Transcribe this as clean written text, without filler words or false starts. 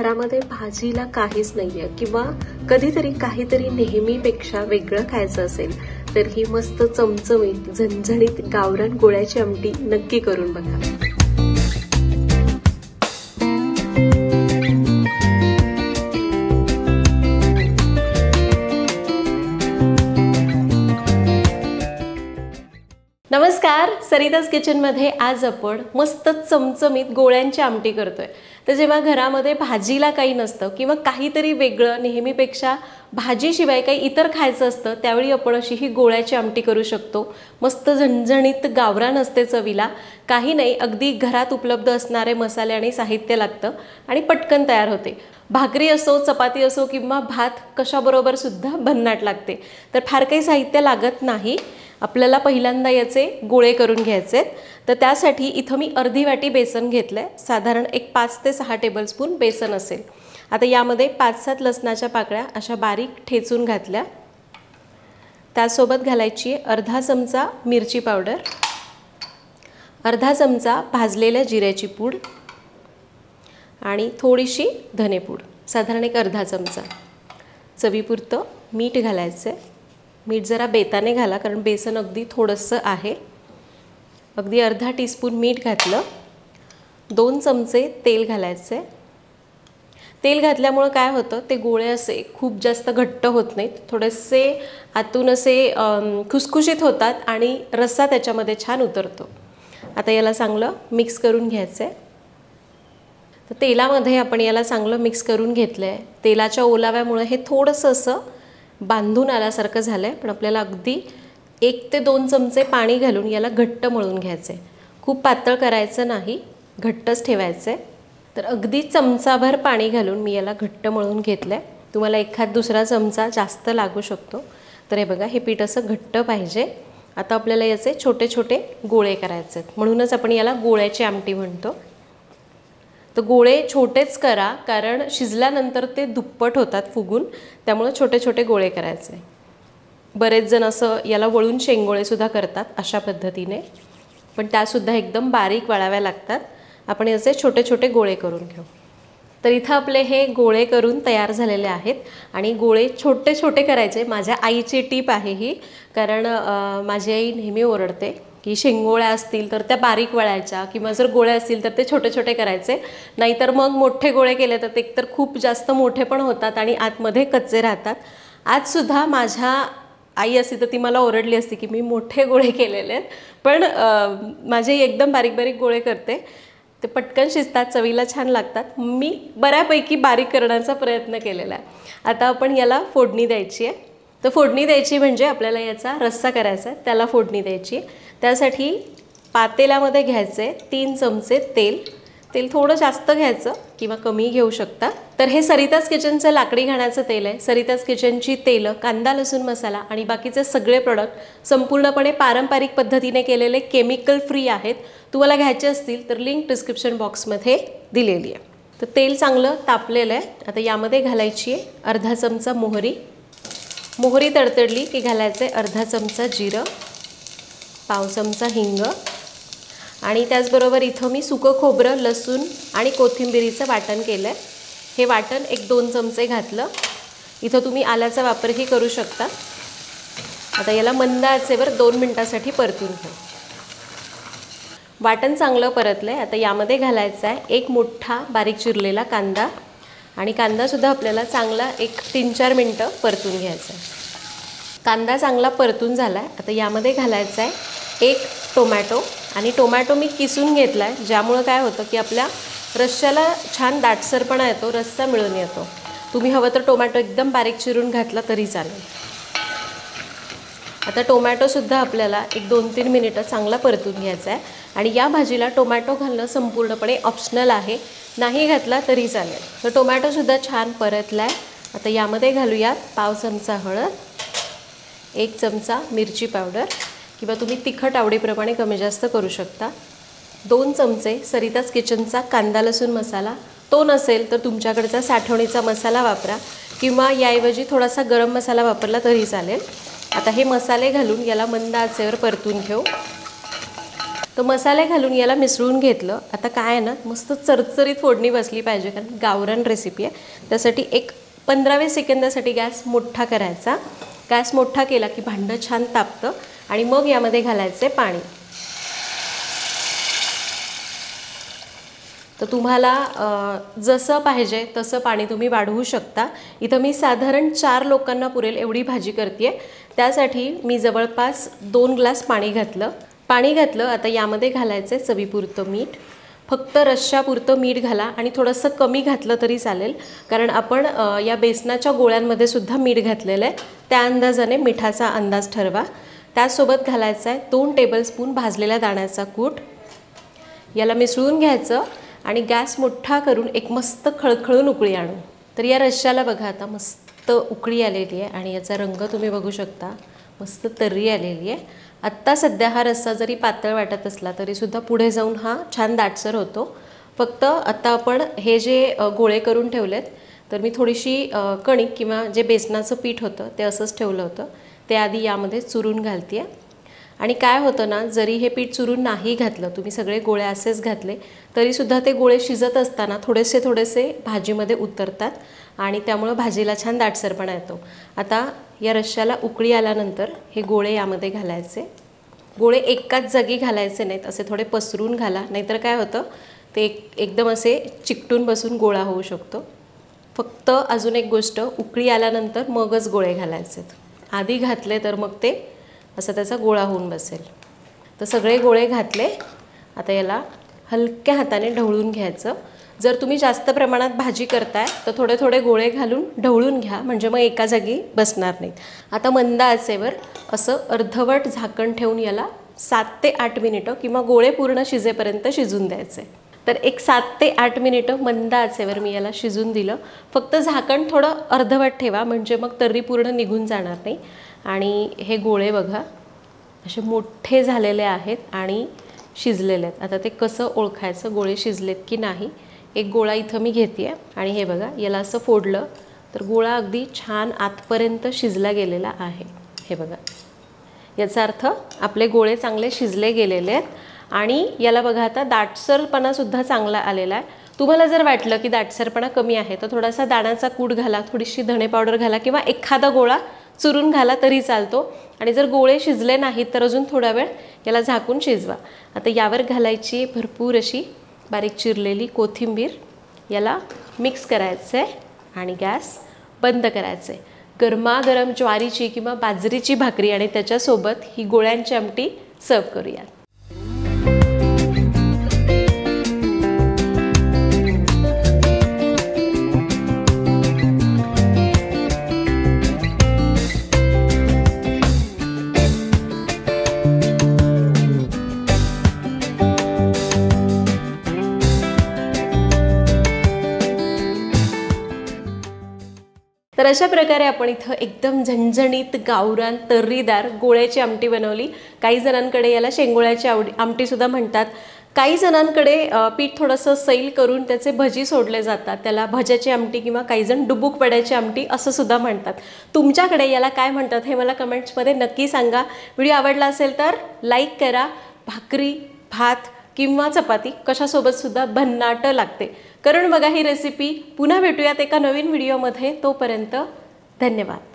घरामध्ये भाजीला काहीच नाहीये किंवा कधीतरी काहीतरी नेहमीपेक्षा वेगळं खायचं असेल तर ही मस्त चमचमीत झणझणीत गावरान गोळ्याची आमटी नक्की करून बघा। नमस्कार, सरिताज किचनमध्ये आज आपण मस्त चमचमीत गोळ्यांची आमटी करतोय। तर जेव्हा घरामध्ये भाजीला काही नसतं किंवा काहीतरी वेगळं नेहमीपेक्षा भाजीशिवाय काही इतर खायचं असतं त्यावेळी आपण अशी ही गोळ्याची आमटी करू शकतो। मस्त झणझणीत गावरान असते चवीला, काही नाही अगदी घरात उपलब्ध असणारे मसाले आणि साहित्य लागतं आणि पटकन तयार होते। भाकरी असो, चपाती असो किंवा भात कशाबरोबर सुद्धा भन्नाट लागते। तर फार काही साहित्य लागत नाही। आपल्याला पहिल्यांदा याचे गोळे करून घ्यायचे। तर त्यासाठी इथं मी अर्धी वाटी बेसन घेतलंय, साधारण एक 5 ते 6 टेबलस्पून बेसन असेल। आता यामध्ये 5-7 लसणाच्या पाकळ्या अशा बारीक ठेचून घातल्या। त्यासोबत घालायची अर्धा चमचा मिरची पावडर, अर्धा चमचा भाजलेल्या जिऱ्याची पूड आणि थोडीशी धनेपूड, साधारण एक अर्धा चमचा। चवीपुरतं मीठ घालायचं। मीठ जरा बेताने घाला कारण बेसन अगदी थोडंसं आहे। अगदी अर्धा टीस्पून मीठ घातलं। 2 चमचे तेल घालायचे। तेल घातल्यामुळे काय होतं, ते गोळे असे खूप जास्त घट्ट होत नाहीत, थोडेसे आतून असे खुसखुशीत होतात आणि रस्सा त्याच्यामध्ये छान उतरतो। आता याला चांगलं मिक्स करून घ्यायचं आहे। तर तेलामध्ये आपण याला चांगलं मिक्स करून घेतलं आहे। तेलाच्या ओलाव्यामुळे हे थोडंसं असं बांधून आल्यासारखं झालंय, पण आपल्याला अगदी 1 ते 2 चमचे पाणी घालून याला घट्ट मळून घ्यायचे। खूप पातळ करायचं नाही, घट्टच ठेवायचे। तर अगदी चमचाभर पाणी घालून मी याला घट्ट मळून घेतलंय। तुम्हाला एखाद दुसरा चमचा जास्त लागू शकतो। तर हे बघा, हे पीठ असं घट्ट पाहिजे। आता आपल्याला याचे छोटे छोटे गोळे करायचे आहेत, म्हणूनच आपण याला गोळ्याची आमटी म्हणतो। तर गोळे छोटेच करा कारण शिजल्यानंतर ते दुप्पट होतात फुगून, त्यामुळे छोटे छोटे गोळे करायचे। बरेच जण असं याला वळून शेंगोळे सुद्धा करतात अशा पद्धतीने, पण त्यासुद्धा एकदम बारीक वळाव्या लागतात। आपण याचे छोटे छोटे गोळे करून घेऊ। तर इथं आपले हे गोळे करून तयार झालेले आहेत आणि गोळे छोटे छोटे करायचे। माझ्या आईची टीप आहे ही, कारण माझी आई नेहमी ओरडते की शेंगोळ्या असतील तर त्या बारीक वळायच्या किंवा जर गोळे असतील तर ते छोटे छोटे करायचे, नाहीतर मग मोठे गोळे केले तर ते एकतर खूप जास्त मोठे पण होतात आणि आतमध्ये कच्चे राहतात। आजसुद्धा माझ्या आई असती तर ती मला ओरडली असती की मी मोठे गोळे केलेले आहेत, पण माझी एकदम बारीक बारीक गोळे करते, ते पटकन शिजतात, चवीला छान लागतात। मी बऱ्यापैकी बारीक करण्याचा प्रयत्न केलेला आहे। आता आपण याला फोडणी द्यायची आहे। तर फोडणी द्यायची म्हणजे आपल्याला याचा रस्सा करायचा आहे, त्याला फोडणी द्यायची। त्यासाठी पातेल्यामध्ये घ्यायचे 3 चमचे तेल। तेल थोडं जास्त घ्यायचं किंवा कमी घेऊ शकता। तर हे सरिताज किचनचं लाकडी घाण्याचं तेल आहे। सरिताज किचनची तेलं, कांदा लसूण मसाला आणि बाकीचे सगळे प्रोडक्ट संपूर्णपणे पारंपरिक पद्धतीने केलेले, केमिकल फ्री आहेत। तुम्हाला घ्यायचे असतील तर लिंक डिस्क्रिप्शन बॉक्समध्ये दिलेली आहे। तर तेल चांगलं तापलेलं आहे। आता यामध्ये घालायची आहे अर्धा चमचा मोहरी। मोहरी तडतडली की घालायचे अर्धा चमचा जिरं, पाव चमचा हिंग आणि त्याचबरोबर इथं मी सुकं खोबरं, लसूण आणि कोथिंबिरीचं वाटण केलं आहे। हे वाटण 1-2 चमचे घातलं। इथं तुम्ही आल्याचा वापरही करू शकता। आता याला मंद आचेवर 2 मिनिटांसाठी परतून घेऊ। वाटण चांगलं परतलंय। आता यामध्ये घालायचा आहे 1 मोठा बारीक चिरलेला कांदा आणि कांदासुद्धा आपल्याला चांगला 1-3-4 मिनटं परतून घ्यायचा आहे। कांदा चांगला परतून झाला आहे। आता यामध्ये घालायचा आहे 1 टोमॅटो आणि टोमॅटो मी किसून घेतला आहे, ज्यामुळे काय होतं की आपल्या रश्श्याला छान दाटसरपणा येतो, रस्सा मिळून येतो। तुम्ही हवं तर टोमॅटो एकदम बारीक चिरून घातला तरी चालेल। आता टोमॅटोसुद्धा आपल्याला 1-2-3 मिनिटं चांगला परतून घ्यायचा आहे आणि या भाजीला टोमॅटो घालणं संपूर्णपणे ऑप्शनल आहे, नाही घातला तरी चालेल। तर टोमॅटोसुद्धा छान परतला आहे। आता यामध्ये घालूयात पाव चमचा हळद, 1 चमचा मिरची पावडर किंवा तुम्ही तिखट आवडीप्रमाणे कमी जास्त करू शकता, 2 चमचे सरिताज किचनचा कांदा लसूण मसाला। तो नसेल तर तुमच्याकडचा साठवणीचा मसाला वापरा किंवा याऐवजी थोडासा गरम मसाला वापरला तरी चालेल। आता हे मसाले घालून याला मंद आचेवर परतून घेऊ। तर मसाले घालून याला मिसळून घेतलं. आता काय आहे ना, मस्त चरचरीत फोडणी बसली पाहिजे, कारण गावरान रेसिपी आहे. त्यासाठी एक 15-20 सेकंदासाठी गॅस मोठा करायचा. गॅस मोठा केला की भांडं छान तापतं आणि मग यामध्ये घालायचे पाणी. तर तुम्हाला जसं पाहिजे तसं पाणी तुम्ही वाढवू शकता. इथं मी साधारण 4 लोकांना पुरेल एवढी भाजी करते आहे. त्यासाठी मी जवळपास 2 ग्लास पाणी घातलं. आता यामध्ये घालायचं आहे चवीपुरतं मीठ. फक्त रश्श्यापुरतं मीठ घाला आणि थोडंसं कमी घातलं तरी चालेल, कारण आपण या बेसनाच्या गोळ्यांमध्ये सुद्धा मीठ घातलेलं आहे. त्या अंदाजाने मिठाचा अंदाज ठरवा. त्यासोबत घालायचा आहे 2 टेबलस्पून भाजलेल्या दाण्याचा कूट. याला मिसळून घ्यायचं आणि गॅस मोठा करून एक मस्त खळखळून उकळी आणू. तर या रश्श्याला बघा आता मस्त उकळी आलेली आहे आणि याचा रंग तुम्ही बघू शकता, मस्त तर्री आलेली आहे. आत्ता सध्या हा रस्सा जरी पातळ वाटत असला तरीसुद्धा पुढे जाऊन हा छान दाटसर होतो. फक्त आता आपण हे जे गोळे करून ठेवलेत, तर मी थोडीशी कणिक किंवा जे बेसनाचं पीठ होतं ते असंच ठेवलं होतं, ते आधी यामध्ये चुरून घालते आहे. आणि काय होतं ना, जरी हे पीठ चुरून नाही घातलं, तुम्ही सगळे गोळे असेच घातले तरीसुद्धा ते गोळे शिजत असताना थोडेसे भाजीमध्ये उतरतात आणि त्यामुळं भाजीला छान दाटसरपणा येतो. आता या रश्श्याला उकळी आल्यानंतर हे गोळे यामध्ये घालायचे. गोळे एकाच जागी घालायचे नाहीत, असे थोडे पसरून घाला, नाहीतर काय होतं ते एकदम असे चिकटून बसून गोळा होऊ शकतो. फक्त अजून एक गोष्ट, उकळी आल्यानंतर मगच गोळे घालायचेत. आधी घातले तर मग ते असं त्याचा गोळा होऊन बसेल. तर सगळे गोळे घातले. आता याला हलक्या हाताने ढवळून घ्यायचं. जर तुम्ही जास्त प्रमाणात भाजी करताय तर थोडे गोळे घालून ढवळून घ्या, म्हणजे मग एका जागी बसणार नाहीत. आता मंद आचेवर असं अर्धवट झाकण ठेवून याला 7 ते 8 मिनिटं किंवा गोळे पूर्ण शिजेपर्यंत शिजून द्यायचे. तर एक 7 ते 8 मिनिटं मंद आचेवर मी याला शिजून दिलं. फक्त झाकण थोडं अर्धवट ठेवा, म्हणजे मग तर्री पूर्ण निघून जाणार नाही. आणि हे गोळे बघा असे मोठे झालेले आहेत आणि शिजलेले आहेत. आता ते कसं ओळखायचं गोळे शिजलेत की नाही? एक गोळा इथं मी घेते आहे आणि हे बघा, याला असं फोडलं तर गोळा अगदी छान आतपर्यंत शिजला गेलेला आहे. हे बघा, याचा अर्थ आपले गोळे चांगले शिजले गेलेले आहेत आणि याला बघा आता दाटसरपणासुद्धा चांगला आलेला आहे. तुम्हाला जर वाटलं की दाटसरपणा कमी आहे तर थोडासा दाण्याचा कूट घाला, थोडीशी धणे पावडर घाला किंवा एखादा गोळा चुरून घाला तरी चालतो. आणि जर गोळे शिजले नाहीत तर अजून थोडा वेळ याला झाकून शिजवा. आता यावर घालायची भरपूर अशी बारीक चिरलेली कोथिंबीर. याला मिक्स करायचं आहे आणि गॅस बंद करायचं आहे. गरमागरम ज्वारीची किंवा बाजरीची भाकरी आणि त्याच्यासोबत ही गोळ्यांची आमटी सर्व करूया. तर अशा प्रकारे आपण इथं एकदम झणझणीत गावरान तर्रीदार गोळ्याची आमटी बनवली. काही जणांकडे याला शेंगोळ्याची आमटीसुद्धा म्हणतात. काही जणांकडे पीठ थोडंसं सैल करून त्याचे भजी सोडले जातात, त्याला भज्याची आमटी किंवा काही जण डुबुक वड्याची आमटी असं सुद्धा म्हणतात. तुमच्याकडे याला काय म्हणतात हे मला कमेंट्समध्ये नक्की सांगा. व्हिडिओ आवडला असेल तर लाईक करा. भाकरी, भात किंवा चपाती कशासोबतसुद्धा भन्नाट लागते. करून बघा ही रेसिपी. पुन्हा भेटूयात एका नवीन व्हिडिओमध्ये. तोपर्यंत धन्यवाद.